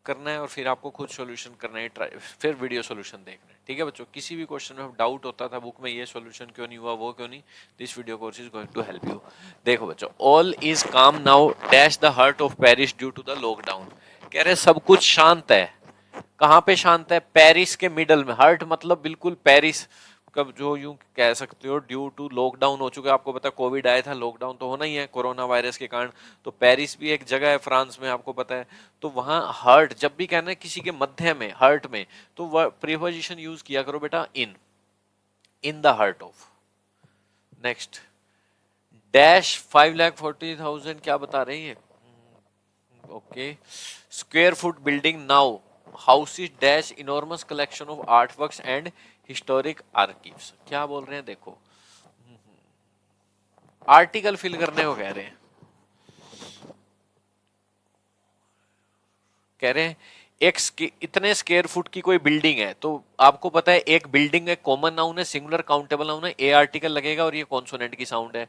करना है और फिर आपको खुद सॉल्यूशन करना है, फिर वीडियो सॉल्यूशन देखना है। ठीक है बच्चों, किसी भी क्वेश्चन में डाउट होता था बुक में ये सॉल्यूशन क्यों नहीं हुआ, वो क्यों नहीं, this video course is going to help you. देखो बच्चों, all is calm now dash the heart of Paris due to the lockdown. कह रहे सब कुछ शांत है। कहाँ पे शांत है? पेरिस के मिडल में। हर्ट मतलब बिल्कुल पेरिस कब, जो यूं कह सकते हो ड्यू टू लॉकडाउन हो चुका है। आपको पता है कोविड आया था, लॉकडाउन तो होना ही है कोरोना वायरस के कारण। तो पेरिस भी एक जगह है फ्रांस में, आपको पता है। तो वहां हर्ट जब भी कहना है किसी के मध्य में, हर्ट में, तो प्रीपोजिशन यूज किया करो बेटा in, in the heart of. Next, dash 5,40,000 क्या बता रही है? Okay, square foot building now houses dash enormous collection of artworks and historic archives. क्या बोल रहे हैं देखो, आर्टिकल फिल करने को कह रहे हैं। कह रहे हैं इतने स्क्वायर फुट की कोई बिल्डिंग है, तो आपको पता है एक बिल्डिंग है, कॉमन नाउन है, सिंगुलर काउंटेबल नाउन है, ए आर्टिकल लगेगा और ये कॉन्सोनेंट की साउंड है।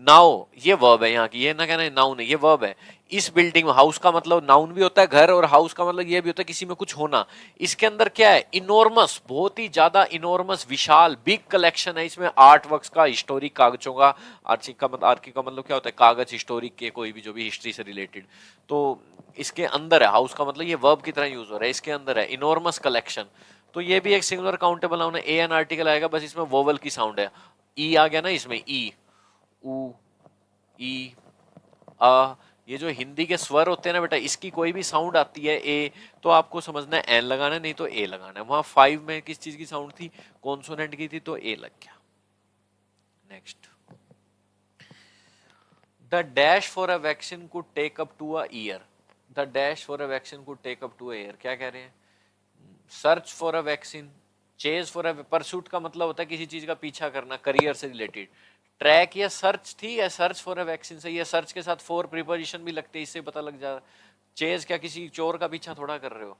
नाउ ये वर्ब है यहाँ की, ये ना कहना नाउन है, ये वर्ब है। इस बिल्डिंग में, हाउस का मतलब नाउन भी होता है घर, और हाउस का मतलब ये भी होता है किसी में कुछ होना। इसके अंदर क्या है? इनॉर्मस, बहुत ही ज्यादा इनॉर्मस, विशाल, बिग कलेक्शन है इसमें आर्ट वर्क्स का, हिस्टोरिक कागजों का। आर्की का मतलब क्या होता है? कागज, हिस्टोरिक के, कोई भी जो भी हिस्ट्री से रिलेटेड। तो इसके अंदर है, हाउस का मतलब ये वर्ब की तरह यूज हो रहा है, इसके अंदर है इनॉर्मस कलेक्शन। तो ये भी एक सिंगुलर काउंटेबल नाउन है, ए एन आर्टिकल आएगा, बस इसमें वोवल की साउंड है। ई आ गया ना इसमें, ई, उ, ई, आ, ये जो हिंदी के स्वर होते हैं ना बेटा, इसकी कोई भी साउंड आती है ए, तो आपको समझना है एन लगाना है, नहीं तो ए लगाना है। वहां 5 में किस चीज की साउंड थी? कॉन्सोनेंट की थी, तो ए लग गया। Next, the dash for a vaccine could take up to a year. The dash for a vaccine could take up to a year, क्या कह रहे हैं? Search for a vaccine, chase for a, pursuit का मतलब होता है किसी चीज का पीछा करना, करियर से रिलेटेड। ट्रैक या सर्च थी, या सर्च फॉर अ वैक्सीन सही है। सर्च के साथ फॉर प्रीपोजिशन भी लगते हैं, इससे पता लग जा। चेज क्या किसी चोर का पीछा थोड़ा कर रहे हो।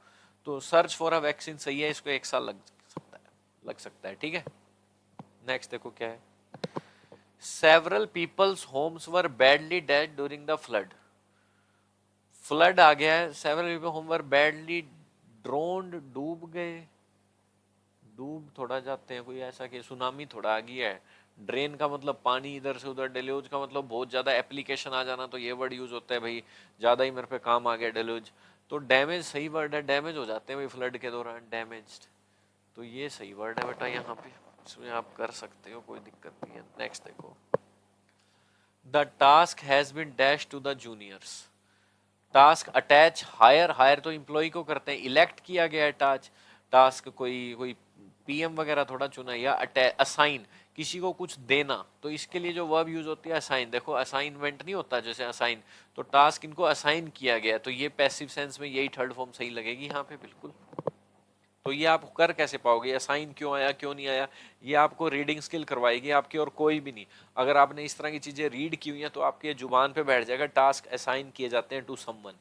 तो सर्च फॉर अ वैक्सीन सही है, इसको 1 साल लग सकता है, लग सकता है। ठीक है, नेक्स्ट देखो क्या है। Several peoples homes were badly dead during the flood. Flood आ गया है, several people home were badly drowned, डूब गए, डूब थोड़ा जाते हैं, कोई ऐसा कि सुनामी थोड़ा आ गया है। ड्रेन का मतलब पानी इधर से उधर, डेल्यूज का मतलब बहुत ज्यादा एप्लीकेशन आ जाना, तो ये वर्ड यूज होता है भाई, ज्यादा ही मेरे पे काम आ गया डेल्यूज। तो डैमेज सही वर्ड है, डैमेज हो जाते हैं भाई फ्लड के दौरान, डैमेज्ड। तो ये सही वर्ड है बेटा यहाँ पे, इसमें आप कर सकते हो, कोई दिक्कत नहीं है। नेक्स्ट देखो, the task has been dash to the juniors. Task attach hire, hire तो इंप्लॉय को करते हैं, इलेक्ट किया गया है टास्क कोई कोई पीएम वगैरह थोड़ा चुना, या असाइन किसी को कुछ देना, तो इसके लिए जो वर्ब यूज होती है असाइन। देखो असाइनमेंट नहीं होता जैसे असाइन, तो टास्क इनको असाइन किया गया, तो ये पैसिव सेंस में यही थर्ड फॉर्म सही लगेगी यहाँ पे बिल्कुल। तो ये आप कर कैसे पाओगे? असाइन क्यों आया, क्यों नहीं आया, ये आपको रीडिंग स्किल करवाएगी आपकी, और कोई भी नहीं। अगर आपने इस तरह की चीजें रीड की हुई हैं तो आपके जुबान पे बैठ जाएगा, टास्क असाइन किए जाते हैं टू समवन।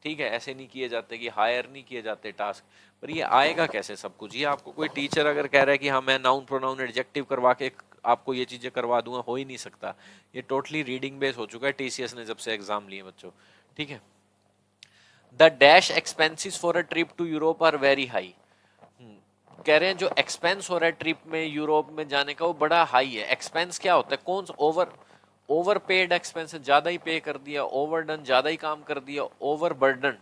ठीक है, ऐसे नहीं किए जाते कि हायर नहीं किए जाते टास्क। पर ये आएगा कैसे सब कुछ? ये आपको कोई टीचर अगर कह रहा है कि हाँ मैं नाउन प्रोनाउन एडजेक्टिव करवा के आपको ये चीजें करवा दूंगा, हो ही नहीं सकता। ये टोटली रीडिंग बेस हो चुका है टीसीएस ने जब से एग्जाम लिए बच्चों। ठीक है, the dash expenses for a trip to Europe are very high. कह रहे हैं जो एक्सपेंस हो रहा है ट्रिप में, यूरोप में जाने का, वो बड़ा हाई है। एक्सपेंस क्या होता है? कौन सा? ओवर, ओवर पेड एक्सपेंस, ज्यादा ही पे कर दिया, ओवर डन ज्यादा ही काम कर दिया, ओवर बर्डन।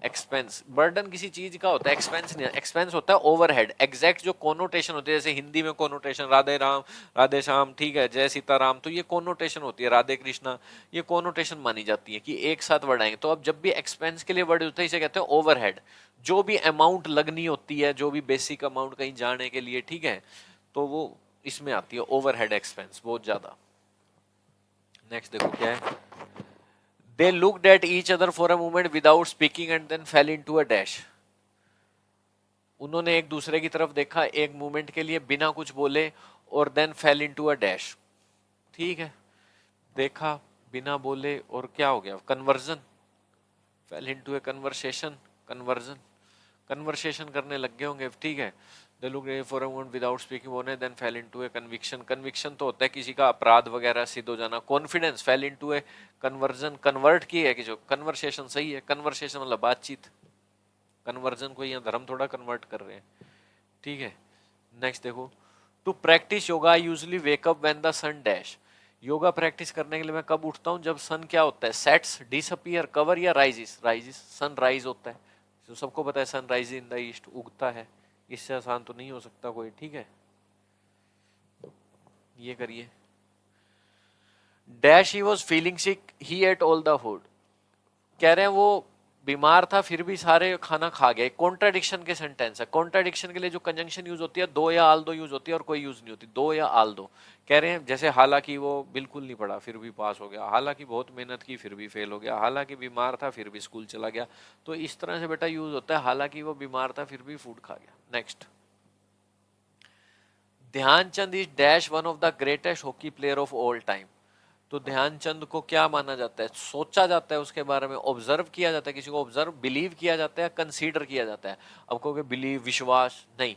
एक्सपेंस, बर्डन किसी चीज का होता है, एक्सपेंस नहीं। एक्सपेंस होता है ओवरहेड। एग्जैक्ट जो कोनोटेशन होती है, जैसे हिंदी में कोनोटेशन राधे राम, राधे श्याम, ठीक है, जय सीताराम, तो ये कोनोटेशन होती है, राधे कृष्णा, ये कोनोटेशन मानी जाती है कि एक साथ वर्ड आएंगे। तो अब जब भी एक्सपेंस के लिए वर्ड होता है, इसे कहते हैं ओवरहेड। जो भी अमाउंट लगनी होती है, जो भी बेसिक अमाउंट कहीं जाने के लिए, ठीक है, तो वो इसमें आती है ओवरहेड एक्सपेंस, बहुत ज्यादा। नेक्स्ट देखो क्या है। They looked at each other for a moment without speaking and then fell into a dash. उन्होंने एक दूसरे की तरफ देखा एक मोमेंट के लिए बिना कुछ बोले, और then fell into a dash. ठीक है, देखा बिना बोले और क्या हो गया? Conversion, fell into a conversation, conversion, conversation करने लग गए होंगे। ठीक है, they look for a moment without speaking बोले, then fell into a conviction. Conviction तो होता है किसी का अपराध वगैरह सिद्ध हो जाना। कॉन्फिडेंस फेल इनटू ए कन्वर्जन, कन्वर्ट की है कि जो कन्वर्सेशन सही है, कन्वर्सेशन मतलब बातचीत। कन्वर्जन को यहाँ धर्म थोड़ा कन्वर्ट कर रहे हैं, ठीक है। नेक्स्ट देखो, to practice yoga I usually wake up when the sun dash. Yoga practice करने के लिए मैं कब उठता हूँ, जब सन क्या होता है, सेट्स, डिसअपियर, कवर या राइजिस। राइजिस सन राइज होता है, तो सबको पता है sun rise in the east, उगता है, इससे आसान तो नहीं हो सकता कोई, ठीक है। ये करिए, dash he was feeling sick he at all the food. कह रहे हैं वो बीमार था फिर भी सारे खाना खा गया। कॉन्ट्राडिक्शन के सेंटेंस है। कॉन्ट्राडिक्शन के लिए जो कंजंक्शन यूज होती है, दो या आल दो यूज होती है और कोई यूज नहीं होती, दो या आल दो। कह रहे हैं जैसे हालांकि वो बिल्कुल नहीं पढ़ा फिर भी पास हो गया, हालांकि बहुत मेहनत की फिर भी फेल हो गया, हालांकि बीमार था फिर भी स्कूल चला गया। तो इस तरह से बेटा यूज होता है, हालांकि वो बीमार था फिर भी फूड खा गया। Next, Dhyan Chand is dash one of the greatest hockey player of all time. तो ध्यानचंद को क्या माना जाता है, सोचा जाता है उसके बारे में, ऑब्जर्व किया जाता है, किसी को ऑब्जर्व बिलीव किया जाता है, कंसीडर किया जाता है। अब कहोगे बिलीव विश्वास, नहीं,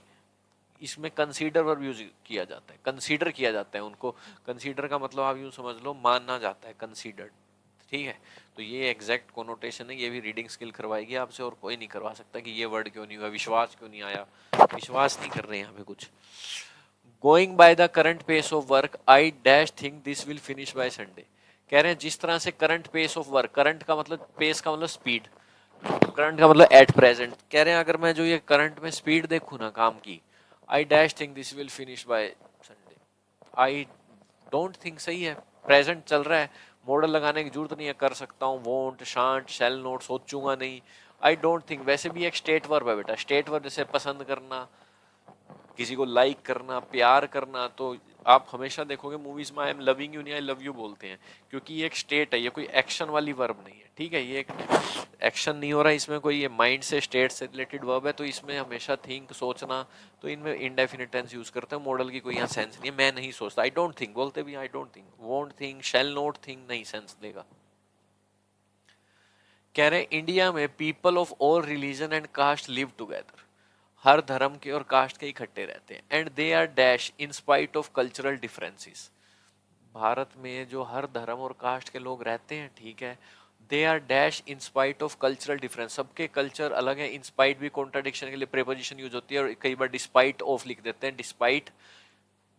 इसमें कंसीडर वर्ब यूज किया जाता है, कंसीडर किया जाता है उनको। कंसीडर का मतलब आप यूं समझ लो, माना जाता है, कंसीडर्ड, ठीक है। तो ये एग्जैक्ट कोनोटेशन है, ये भी रीडिंग स्किल करवाएगी आपसे, और कोई नहीं करवा सकता कि ये वर्ड क्यों नहीं हुआ, विश्वास क्यों नहीं आया, विश्वास नहीं कर रहे हैं यहाँ पे कुछ। Going by the current pace of work I dash think this will finish by Sunday. कह रहे हैं जिस तरह से current pace of work, current का मतलब पेस का मतलब स्पीड, करंट का मतलब एट प्रेजेंट। कह रहे हैं अगर मैं जो ये करंट में स्पीड देखूं ना काम की, I dash think this will finish by Sunday. I don't think सही है, प्रेजेंट चल रहा है, मॉडल लगाने की जरूरत नहीं है, कर सकता हूँ, वोंट, शांट, शैल नोट, सोचूंगा नहीं। आई डोंट थिंक वैसे भी एक स्टेट वर्ब है बेटा, स्टेट वर्ब जैसे पसंद करना, किसी को लाइक करना, प्यार करना। तो आप हमेशा देखोगे मूवीज में आई एम लविंग यू नहीं आई लव यू बोलते हैं, क्योंकि ये एक स्टेट है, ये कोई एक्शन वाली वर्ब नहीं है, ठीक है। ये एक एक्शन नहीं हो रहा है इसमें कोई, ये माइंड से, स्टेट से रिलेटेड वर्ब है, तो इसमें हमेशा थिंक, सोचना, तो इनमें इनडेफिनिट टेंस यूज करते हैं। मॉडल की कोई यहाँ सेंस नहीं है, मैं नहीं सोचता, आई डोंट थिंक बोलते भी I don't think, won't think, shall not think, नहीं सेंस देगा। कह रहे इंडिया में people of all religion and caste live together. हर धर्म के और कास्ट के इकट्ठे रहते हैं, and they are dash in spite of cultural differences. Bharat में जो हर धर्म और कास्ट के लोग रहते हैं, ठीक है, they are dash in spite of cultural difference. सबके कल्चर अलग है। इन स्पाइट भी कॉन्ट्राडिक्शन के लिए प्रेपोजिशन यूज होती है, और कई बार डिस्पाइट ऑफ लिख देते हैं, डिस्पाइट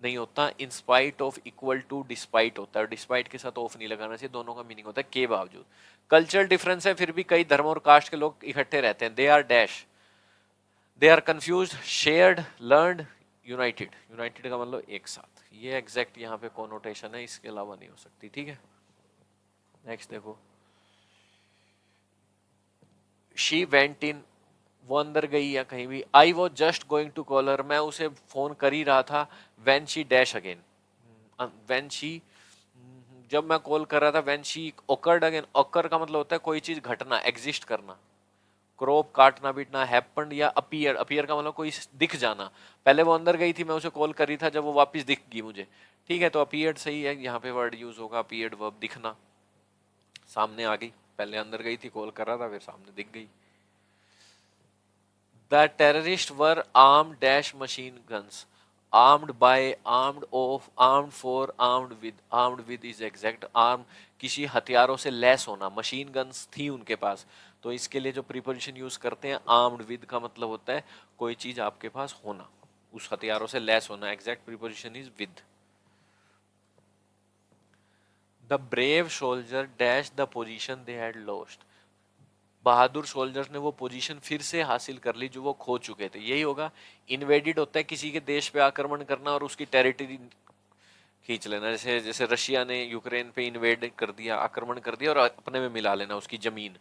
नहीं होता, in spite of equal to despite होता है, और डिस्पाइट के साथ ऑफ नहीं लगाना चाहिए, दोनों का मीनिंग होता है के बावजूद। कल्चरल डिफरेंस है फिर भी कई धर्म और कास्ट के लोग इकट्ठे रहते हैं, they are dash, they are confuse, shared, learned, united. United का मतलब एक साथ। ये एग्जैक्ट यहाँ पे कॉनोटेशन है, इसके अलावा नहीं हो सकती, ठीक है। नेक्स्ट देखो, शी वेंट इन, वो अंदर गई या कहीं भी। I was just going to call her, मैं उसे फोन कर ही रहा था। When she dash again, when she, जब मैं कॉल कर रहा था, वेन शी ओकर्ड अगेन। ओकर का मतलब होता है कोई चीज घटना, एग्जिस्ट करना। क्रॉप, काटना पीटना, हैपेंड या अपीयर, अपीयर का मतलब कोई दिख जाना। पहले वो अंदर गई थी, मैं उसे कॉल कर रही था, जब वो वापस दिख गई मुझे, ठीक है, तो अपीयर्ड सही है, यहाँ पे वर्ड यूज होगा अपीयर्ड वर्ब, दिखना, सामने आ गई। पहले अंदर गई थी, कॉल कर रहा था, फिर सामने दिख गई। The terrorist were armed dash machine guns, armed by, armed of, armed for, armed with. Armed with is exact, arm किसी हथियारों से लैस होना, मशीन गन्स थी उनके पास, तो इसके लिए जो प्रीपोजिशन यूज करते हैं, आर्म्ड विद का मतलब होता है कोई चीज आपके पास होना, उस हथियारों से लैस होना। Exact preposition is with. The brave soldier dash the position they had lost. Bahadur soldiers ने वो पोजीशन फिर से हासिल कर ली जो वो खो चुके थे। यही होगा, इन्वेडिड होता है किसी के देश पे आक्रमण करना और उसकी टेरिटरी खींच लेना, जैसे जैसे रशिया ने यूक्रेन पे इन्वेड कर दिया, आक्रमण कर दिया और अपने में मिला लेना उसकी जमीन।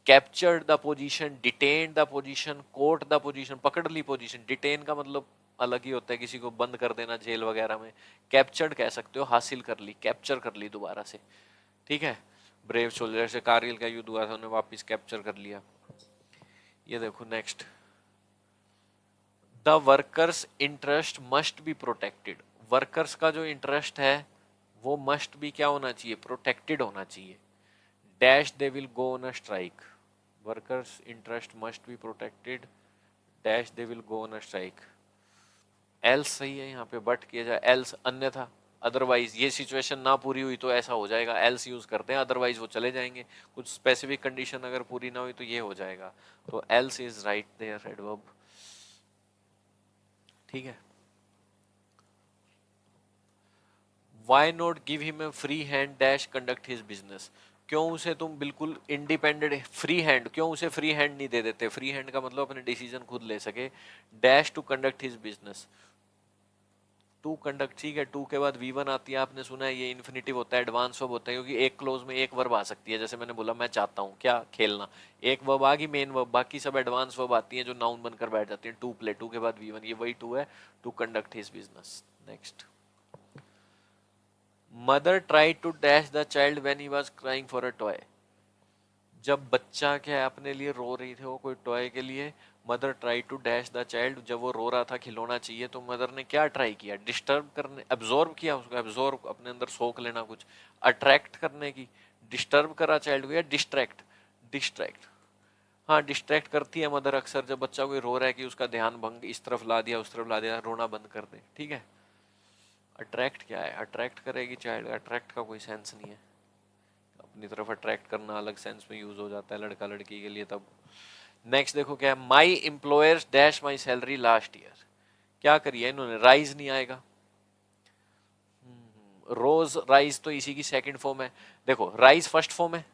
Captured the position, detain the position, court the position, पकड़ ली पोजीशन। डिटेन का मतलब अलग ही होता है, किसी को बंद कर देना जेल वगैरह में। कैप्चर्ड कह सकते हो, हासिल कर ली, कैप्चर कर ली दोबारा से, ठीक है। ब्रेव सोल्जर से कारगिल का युद्ध हुआ था, उन्हें वापस कैप्चर कर लिया। ये देखो next, the workers interest must be protected. Workers का जो इंटरेस्ट है वो मस्ट भी क्या होना चाहिए, प्रोटेक्टेड होना चाहिए। Dash they will go on a strike, workers interest must be protected, dash they will go on a strike. Else सही है यहाँ पे, बट किया जाए, एल्स अन्यथा, अदरवाइज ये सिचुएशन ना पूरी हुई तो ऐसा हो जाएगा, एल्स यूज करते हैं, अदरवाइज वो चले जाएंगे। कुछ स्पेसिफिक कंडीशन अगर पूरी ना हुई तो ये हो जाएगा, तो else is right there adverb. ठीक है। Why not give him a free hand dash conduct his business, क्यों उसे तुम बिल्कुल इंडिपेंडेंट फ्री हैंड, क्यों उसे फ्री हैंड नहीं दे देते? फ्री हैंड का मतलब अपने डिसीजन खुद ले सके। Dash to conduct his business, to conduct, ठीक है, टू के बाद V1 आती है, आपने सुना है ये इन्फिनिटिव होता है, एडवांस वर्ब होता है, क्योंकि एक क्लोज में एक वर्ब आ सकती है, जैसे मैंने बोला मैं चाहता हूँ क्या खेलना, एक वर्ब आ गई मेन वर्ब, बाकी सब एडवांस वर्ब आती हैं जो नाउन बनकर बैठ जाती हैं। टू प्ले, टू के बाद V1, ये वही टू है, to conduct his business. Next, mother try to dash the child when he was crying for a toy, जब बच्चा क्या है अपने लिए रो रही थी वो कोई टॉय के लिए, mother try to dash the child, जब वो रो रहा था खिलौना चाहिए तो मदर ने क्या ट्राई किया? डिस्टर्ब करने, एब्जॉर्ब किया उसको, एब्जॉर्ब अपने अंदर सोख लेना कुछ, अट्रैक्ट करने की, डिस्टर्ब करा चाइल्ड को, या डिस्ट्रैक्ट, डिस्ट्रैक्ट, हाँ डिस्ट्रैक्ट करती है मदर अक्सर, जब बच्चा कोई रो रहा है कि उसका ध्यान भंग, इस तरफ ला दिया उस तरफ ला दिया, रोना बंद कर दे। ठीक है। अट्रैक्ट क्या है? अट्रैक्ट करेगी चाइल्ड, अट्रैक्ट का कोई सेंस नहीं है, अपनी तरफ अट्रैक्ट करना अलग सेंस में यूज हो जाता है लड़का लड़की के लिए तब। नेक्स्ट देखो क्या है, my employers dash my salary last year, क्या करिए इन्होंने? राइज नहीं आएगा, रोज राइज तो इसी की सेकंड फॉर्म है, देखो राइज फर्स्ट फॉर्म है,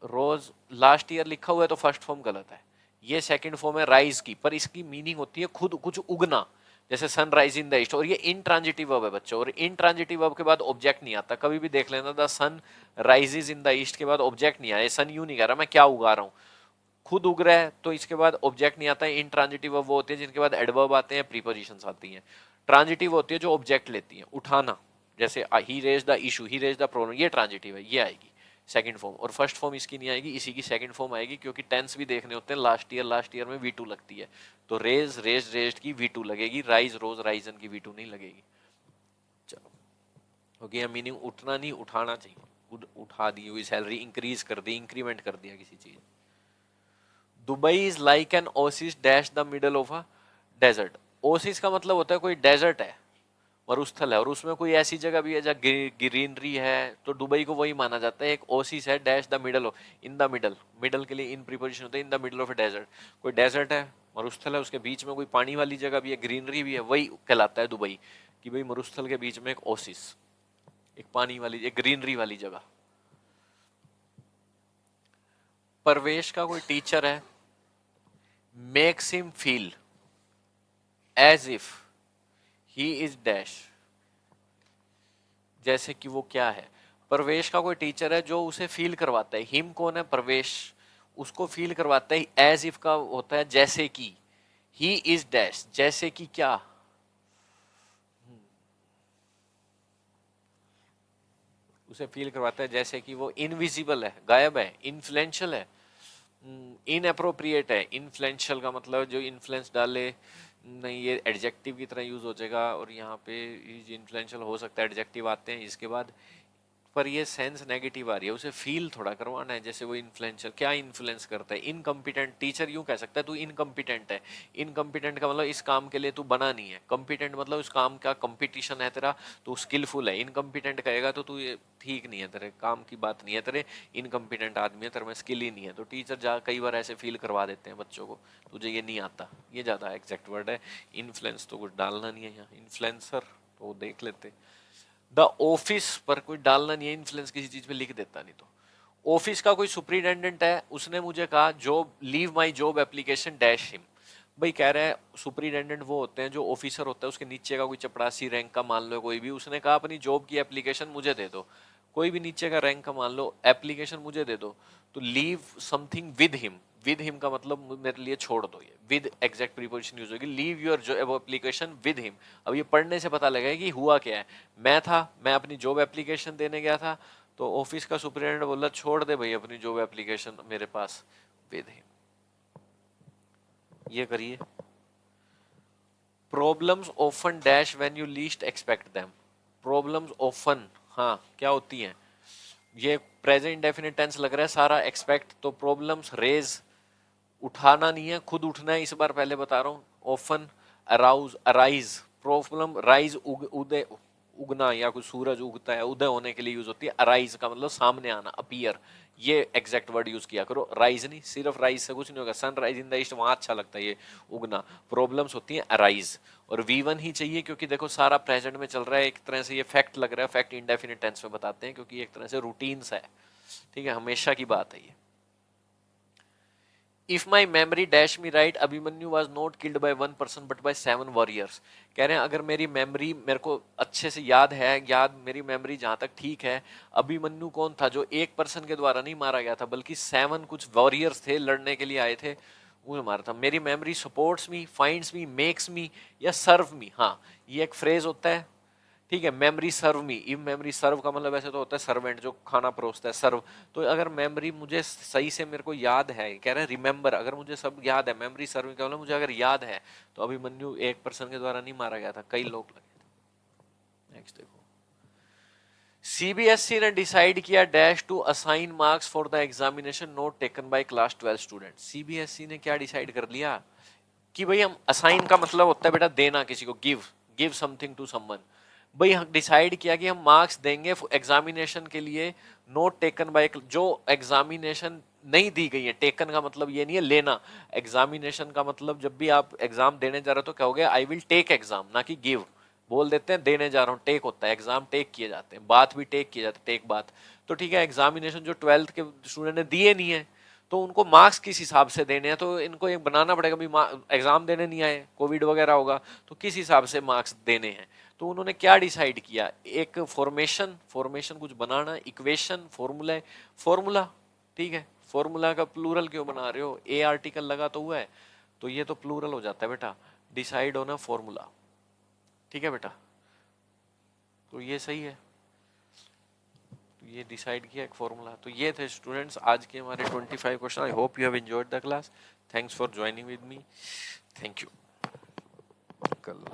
रोज लास्ट ईयर लिखा हुआ है तो फर्स्ट फॉर्म गलत है, ये सेकंड फॉर्म है राइज की, पर इसकी मीनिंग होती है खुद कुछ उगना, जैसे sun rise in the east, और ये इनट्रांजिटिव वर्ब है बच्चों, और इनट्रांजिटिव वर्ब के बाद ऑब्जेक्ट नहीं आता, कभी भी देख लेना, the sun rises in the east के बाद ऑब्जेक्ट नहीं आया, सन यूं नहीं कह रहा मैं क्या उगा रहा हूँ, खुद उग रहा है तो इसके बाद ऑब्जेक्ट नहीं आता है। इनट्रांजिटिव वर्ब वो होती है जिनके बाद एडवर्ब आते हैं, प्रीपोजिशंस आती हैं। ट्रांजिटिव होती है जो ऑब्जेक्ट लेती है, उठाना, जैसे he raise the issue, he raise the problem, ये ट्रांजिटिव है, ये आएगी सेकंड फॉर्म, और फर्स्ट फॉर्म इसकी नहीं आएगी, इसी की सेकंड फॉर्म आएगी, क्योंकि टेंस भी देखने होते हैं, लास्ट ईयर में V2 लगती है, तो रेज रेज रेज्ड की V2 लगेगी, राइज रोज राइजन की V2 नहीं लगेगी। चलो, क्योंकि यह मीनिंग उठना नहीं उठाना चाहिए, उठा दी हुई सैलरी, इंक्रीज कर दी, इंक्रीमेंट कर दिया किसी चीज। Dubai is like an oasis dash the middle of a desert, oasis का मतलब होता है कोई डेजर्ट है, मरुस्थल है, और उसमें कोई ऐसी जगह भी है जहाँ ग्रीनरी है, तो दुबई को वही माना जाता है। एक ओसिस है dash the middle of, in the middle, middle के लिए इन प्रीपोजिशन होता है, in the middle of a desert, कोई डेजर्ट है, मरुस्थल है, उसके बीच में कोई पानी वाली जगह भी है, ग्रीनरी भी है, वही कहलाता है दुबई, कि भाई मरुस्थल के बीच में एक ओसिस, एक पानी वाली, एक ग्रीनरी वाली जगह। परवेश का कोई टीचर है, makes him feel as if he is dash, जैसे कि वो क्या है? परवेश का कोई टीचर है जो उसे फील करवाता है, हिम कौन है? परवेश, उसको फील करवाता है, एज इफ का होता है जैसे कि, ही इज डैश, जैसे कि क्या, उसे फील करवाता है जैसे कि वो इनविजिबल है, गायब है, इन्फ्लुएंशियल है, इनअप्रोप्रिएट है। इन्फ्लुएंशियल का मतलब जो इन्फ्लुएंस डाले, नहीं ये एडजेक्टिव की तरह यूज हो जाएगा, और यहाँ पे इन्फ्लुएंशियल हो सकता है, एडजेक्टिव आते हैं इसके बाद, पर ये सेंस नेगेटिव आ रही है, उसे फील थोड़ा करवाना है, जैसे वो इन्फ्लुएंशियल, क्या इन्फ्लुएंस करता है? इनकम्पिटेंट, टीचर यूं कह सकता है तू इनकम्पिटेंट है, इनकम्पिटेंट का मतलब इस काम के लिए तू बना नहीं है, कम्पिटेंट मतलब उस काम का कंपटीशन है तेरा, तू स्किलफुल है, इनकम्पिटेंट कहेगा तो तू ये ठीक नहीं है, तेरे काम की बात नहीं है, तेरे इनकम्पिटेंट आदमी है, तेरे में स्किल ही नहीं है, तो टीचर जा कई बार ऐसे फील करवा देते हैं बच्चों को, तुझे ये नहीं आता, ये ज़्यादा एग्जैक्ट वर्ड है। इन्फ्लुएंस तो कुछ डालना नहीं है यहाँ, इन्फ्लुएंसर तो देख लेते, द ऑफिस पर कोई डालना नहीं है, इन्फ्लुएंस किसी चीज पे लिख देता, नहीं तो। ऑफिस का कोई सुपरिटेंडेंट है, उसने मुझे कहा job, leave my job application dash him, भाई कह रहे हैं सुपरिटेंडेंट वो होते हैं जो ऑफिसर होता है, उसके नीचे का कोई चपरासी रैंक का मान लो कोई भी, उसने कहा अपनी जॉब की एप्लीकेशन मुझे दे दो, कोई भी नीचे का रैंक का मान लो, एप्लीकेशन मुझे दे दो, तो leave something with him, with him का मतलब मेरे लिए छोड़ दो, ये विद एग्जैक्ट प्रीपोजिशन यूज होगी, leave your job application with him. अब ये पढ़ने से पता लगेगा कि हुआ क्या है, मैं अपनी जॉब एप्लीकेशन देने गया था, तो ऑफिस का सुपरिटेंडेंट बोला छोड़ दे भाई अपनी जॉब एप्लीकेशन मेरे पास, विद हिम। ये करिए, problems often dash when you least expect them, problems often, हाँ क्या होती हैं, ये प्रेजेंट इंडेफिनिट टेंस लग रहा है सारा, एक्सपेक्ट तो प्रॉब्लम्स रेज, उठाना नहीं है खुद उठना है, इस बार पहले बता रहा हूँ, often arouse arise, problem rise उदय उगना या कुछ सूरज उगता है उदय होने के लिए यूज होती है। अराइज का मतलब सामने आना, अपीयर, ये एग्जैक्ट वर्ड यूज किया करो। राइज नहीं, सिर्फ राइज से कुछ नहीं होगा। सनराइज इन द ईस्ट वहां अच्छा लगता है ये उगना। प्रॉब्लम्स होती हैं अराइज, और V1 ही चाहिए क्योंकि देखो सारा प्रेजेंट में चल रहा है। एक तरह से ये फैक्ट लग रहा है, फैक्ट इंडेफिनिट टेंस में बताते हैं क्योंकि एक तरह से रूटीन्स है, ठीक है, हमेशा की बात है ये। If my memory dash me right Abhimanyu was not killed by 1 person but by 7 warriors. कह रहे हैं अगर मेरी मेमोरी मेरे को अच्छे से याद है, मेरी मेमोरी जहां तक ठीक है, अभिमन्यु कौन था जो एक पर्सन के द्वारा नहीं मारा गया था बल्कि 7 कुछ वॉरियर्स थे, लड़ने के लिए आए थे, उन्हें मारा था। मेरी मेमोरी सपोर्ट्स मी, फाइंड्स मी, मेक्स मी या सर्व मी। हाँ, ये एक फ्रेज होता है, ठीक है। Memory serve me, if memory serve का मतलब ऐसे तो होता है सर्वेंट जो खाना परोसता है, सर्व। तो अगर मेमोरी मुझे सही से मेरे को याद है, कह रहे हैं रिमेंबर, अगर मुझे सब याद है, मेमोरी सर्व का मतलब मुझे अगर याद है तो अभिमन्यु एक पर्सन के द्वारा नहीं मारा गया था, कई लोग लगे थे। नेक्स्ट देखो, सीबीएसई ने डिसाइड किया dash to assign marks for the examination not taken by class 12 student. CBSE ने क्या डिसाइड कर लिया कि भाई हम असाइन का मतलब होता है बेटा देना किसी को, गिव समथिंग टू समवन। भाई हम डिसाइड किया कि हम मार्क्स देंगे एग्जामिनेशन के लिए नोट टेकन बाय, जो एग्जामिनेशन नहीं दी गई है। टेकन का मतलब ये नहीं है लेना, एग्जामिनेशन का मतलब जब भी आप एग्जाम देने जा रहे हो तो कहोगे आई विल टेक एग्जाम, ना कि गिव। बोल देते हैं देने जा रहा हूँ, टेक होता है, एग्जाम टेक किए जाते हैं, बात भी टेक किए जाते हैं, टेक बात। तो ठीक है, एग्जामिनेशन जो 12th के स्टूडेंट ने दिए नहीं है तो उनको मार्क्स किस हिसाब से देने हैं, तो इनको एक बनाना पड़ेगा भी एग्जाम देने नहीं आए, कोविड वगैरह होगा तो किस हिसाब से मार्क्स देने हैं। तो उन्होंने क्या डिसाइड किया, एक फॉर्मेशन कुछ बनाना, इक्वेशन, फॉर्मूला, ठीक है। फॉर्मूला का प्लूरल क्यों बना रहे हो, ए आर्टिकल लगा तो हुआ है, तो ये तो प्लूरल हो जाता है बेटा, डिसाइड होना फॉर्मूला, ठीक है बेटा। तो ये सही है, तो ये डिसाइड किया एक फॉर्मूला। तो ये थे स्टूडेंट्स आज के हमारे 25 question. I hope you have enjoyed the class. Thanks for joining with me. Thank you. कल